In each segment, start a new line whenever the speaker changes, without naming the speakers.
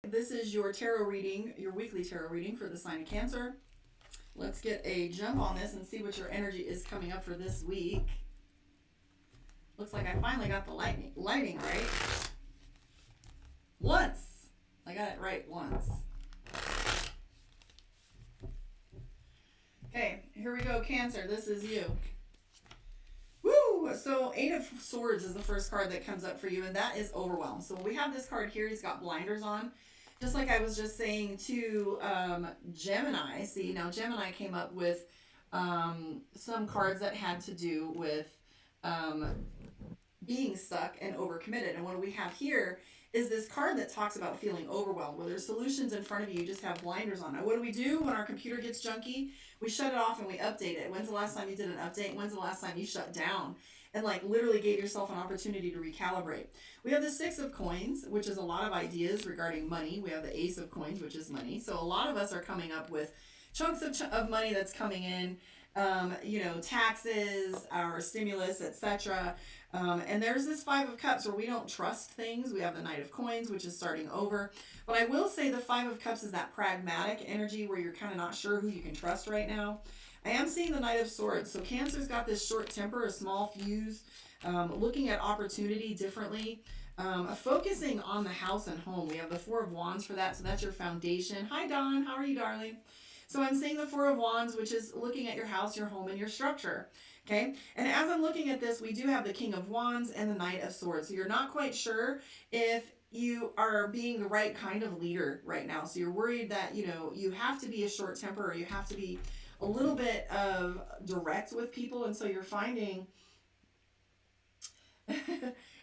This is your tarot reading, your weekly tarot reading for the sign of Cancer. Let's get a jump on this and see what your energy is coming up for this week. Looks like I finally got the lighting right. Once. I got it right once. Okay, here we go, Cancer. This is you. Woo! So 8 of Swords is the first card that comes up for you, and that is overwhelm. So we have this card here. He's got blinders on. Just like I was just saying to Gemini. See, now Gemini came up with some cards that had to do with being stuck and overcommitted. And what we have here is this card that talks about feeling overwhelmed, where there's solutions in front of you, you just have blinders on. Now, what do we do when our computer gets junky? We shut it off and we update it. When's the last time you did an update? When's the last time you shut down and like literally gave yourself an opportunity to recalibrate? We have the 6 of Coins, which is a lot of ideas regarding money. We have the Ace of Coins, which is money. So a lot of us are coming up with chunks of money that's coming in, taxes, our stimulus, etc. And there's this 5 of Cups where we don't trust things. We have the Knight of Coins, which is starting over. But I will say the 5 of Cups is that pragmatic energy where you're kind of not sure who you can trust right now. I am seeing the Knight of Swords. So Cancer's got this short temper, a small fuse, looking at opportunity differently, focusing on the house and home. We have the 4 of Wands for that. So that's your foundation. Hi, Dawn. How are you, darling? So I'm seeing the 4 of Wands, which is looking at your house, your home, and your structure. Okay, and as I'm looking at this, we do have the King of Wands and the Knight of Swords. So you're not quite sure if you are being the right kind of leader right now. So you're worried that, you have to be a short temper, or you have to be a little bit of direct with people. And so you're finding...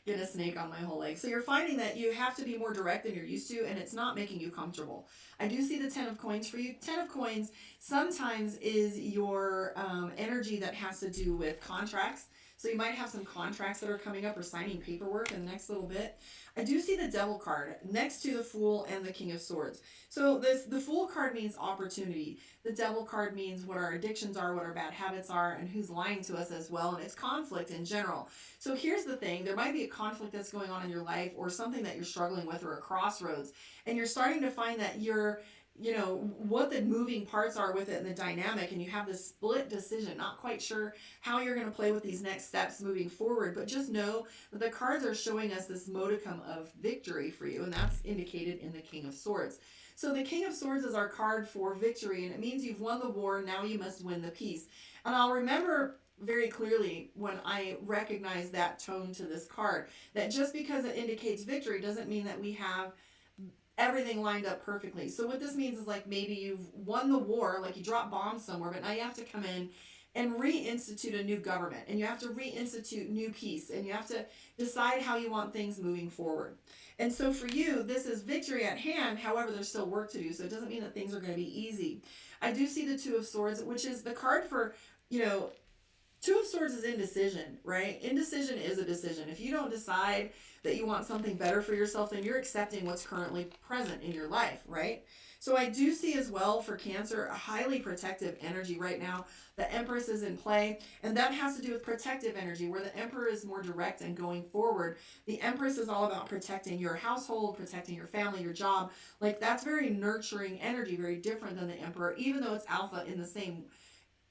Get a snake on my whole leg. So you're finding that you have to be more direct than you're used to, and it's not making you comfortable. I do see the 10 of Coins for you. 10 of Coins sometimes is your energy that has to do with contracts. So you might have some contracts that are coming up or signing paperwork in the next little bit. I do see the Devil card next to the Fool and the King of Swords. So the Fool card means opportunity. The Devil card means what our addictions are, what our bad habits are, and who's lying to us as well. And it's conflict in general. So here's the thing. There might be a conflict that's going on in your life, or something that you're struggling with, or a crossroads. And you're starting to find that you're what the moving parts are with it and the dynamic, and you have this split decision, not quite sure how you're going to play with these next steps moving forward. But just know that the cards are showing us this modicum of victory for you, and that's indicated in the King of Swords. So the King of Swords is our card for victory, and it means you've won the war. Now you must win the peace. And I'll remember very clearly when I recognize that tone to this card, that just because it indicates victory doesn't mean that we have everything lined up perfectly. So what this means is, like, maybe you've won the war, like you dropped bombs somewhere, but now you have to come in and reinstitute a new government, and you have to reinstitute new peace, and you have to decide how you want things moving forward. And so for you, this is victory at hand. However, there's still work to do, so it doesn't mean that things are going to be easy. I do see the 2 of Swords, which is the card for, 2 of Swords is indecision, right? Indecision is a decision. If you don't decide that you want something better for yourself, then you're accepting what's currently present in your life, right? So I do see as well for Cancer a highly protective energy right now. The Empress is in play, and that has to do with protective energy, where the Emperor is more direct and going forward. The Empress is all about protecting your household, protecting your family, your job. Like, that's very nurturing energy, very different than the Emperor, even though it's alpha in the same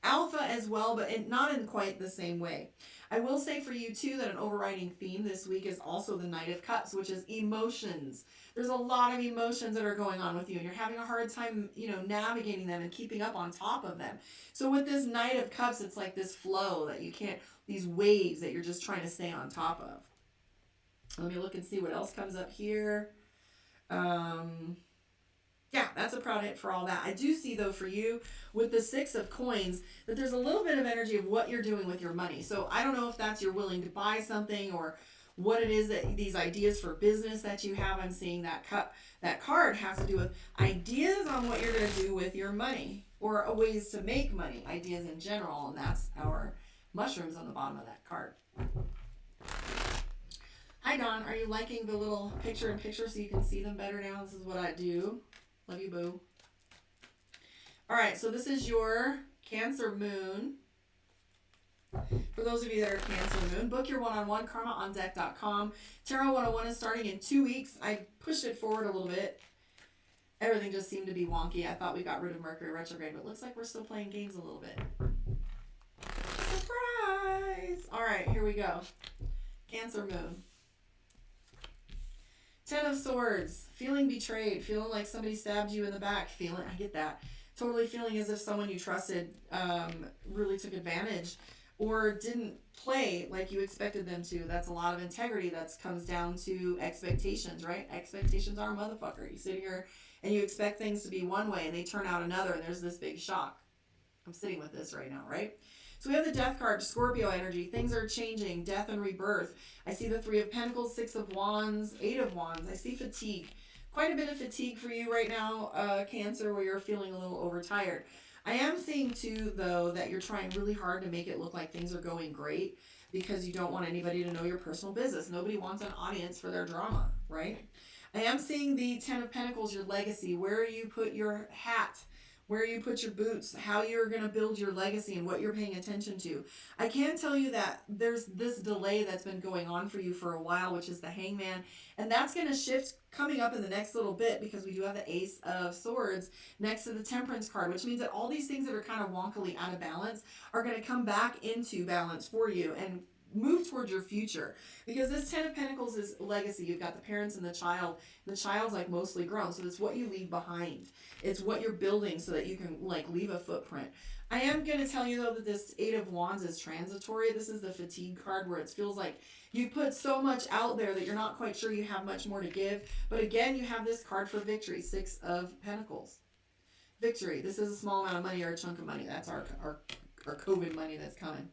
alpha as well, but not in quite the same way. I will say for you too that an overriding theme this week is also the Knight of Cups, which is emotions. There's a lot of emotions that are going on with you, and you're having a hard time, navigating them and keeping up on top of them. So with this Knight of Cups, it's like this flow that you can't, these waves that you're just trying to stay on top of. Let me look and see what else comes up here. Yeah, that's about it for all that. I do see, though, for you, with the 6 of Coins, that there's a little bit of energy of what you're doing with your money. So I don't know if that's you're willing to buy something, or what it is that these ideas for business that you have. I'm seeing that card has to do with ideas on what you're going to do with your money, or ways to make money, ideas in general, and that's our mushrooms on the bottom of that card. Hi, Dawn. Are you liking the little picture-in-picture so you can see them better now? This is what I do. Love you, boo. All right, so this is your Cancer moon. For those of you that are Cancer moon, book your one-on-one, karmaondeck.com. Tarot 101 is starting in 2 weeks. I pushed it forward a little bit Everything just seemed to be wonky. I thought we got rid of Mercury retrograde, but it looks like we're still playing games a little bit. Surprise! All right, here we go. Cancer moon. Ten of Swords. Feeling betrayed. Feeling like somebody stabbed you in the back. I get that. Totally feeling as if someone you trusted really took advantage or didn't play like you expected them to. That's a lot of integrity. That comes down to expectations, right? Expectations are a motherfucker. You sit here and you expect things to be one way and they turn out another, and there's this big shock. I'm sitting with this right now, right? So we have the Death card, Scorpio energy. Things are changing, death and rebirth. I see the Three of Pentacles, Six of Wands, Eight of Wands. I see fatigue. Quite a bit of fatigue for you right now, Cancer, where you're feeling a little overtired. I am seeing too, though, that you're trying really hard to make it look like things are going great because you don't want anybody to know your personal business. Nobody wants an audience for their drama, right? I am seeing the Ten of Pentacles, your legacy, where you put your hat, where you put your boots, how you're going to build your legacy and what you're paying attention to. I can tell you that there's this delay that's been going on for you for a while, which is the Hangman, and that's going to shift coming up in the next little bit because we do have the Ace of Swords next to the Temperance card, which means that all these things that are kind of wonkily out of balance are going to come back into balance for you and move towards your future, because this Ten of Pentacles is legacy. You've got the parents and the child. The child's like mostly grown, so it's what you leave behind. It's what you're building so that you can like leave a footprint. I am going to tell you though that this Eight of Wands is transitory. This is the fatigue card where it feels like you put so much out there that you're not quite sure you have much more to give. But again, you have this card for victory, Six of Pentacles. Victory. This is a small amount of money or a chunk of money. That's our COVID money that's coming.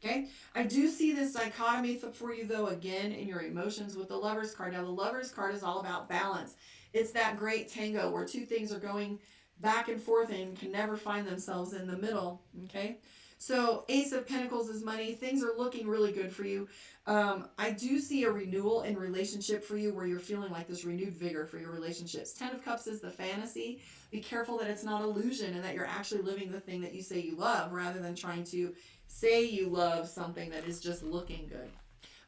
Okay, I do see this dichotomy for you though again in your emotions with the Lovers card. Now the Lovers card is all about balance. It's that great tango where two things are going back and forth and can never find themselves in the middle. Okay, so Ace of Pentacles is money. Things are looking really good for you. I do see a renewal in relationship for you where you're feeling like this renewed vigor for your relationships. Ten of Cups is the fantasy. Be careful that it's not illusion and that you're actually living the thing that you say you love rather than trying to say you love something that is just looking good.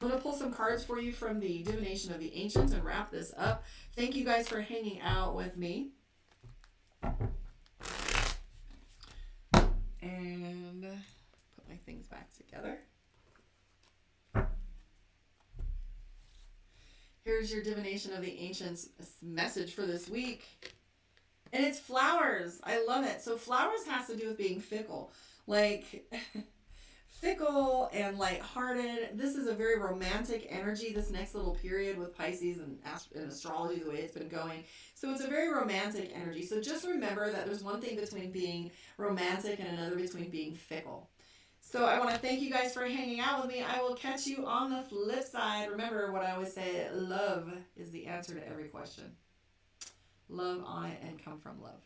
I'm going to pull some cards for you from the Divination of the Ancients and wrap this up. Thank you guys for hanging out with me. And put my things back together. Here's your Divination of the Ancients message for this week. And it's flowers. I love it. So flowers has to do with being fickle. Like fickle and lighthearted. This is a very romantic energy, this next little period with Pisces and astrology, the way it's been going. So it's a very romantic energy. So just remember that there's one thing between being romantic and another between being fickle. So I want to thank you guys for hanging out with me. I will catch you on the flip side. Remember what I always say, love is the answer to every question. Love on it and come from love.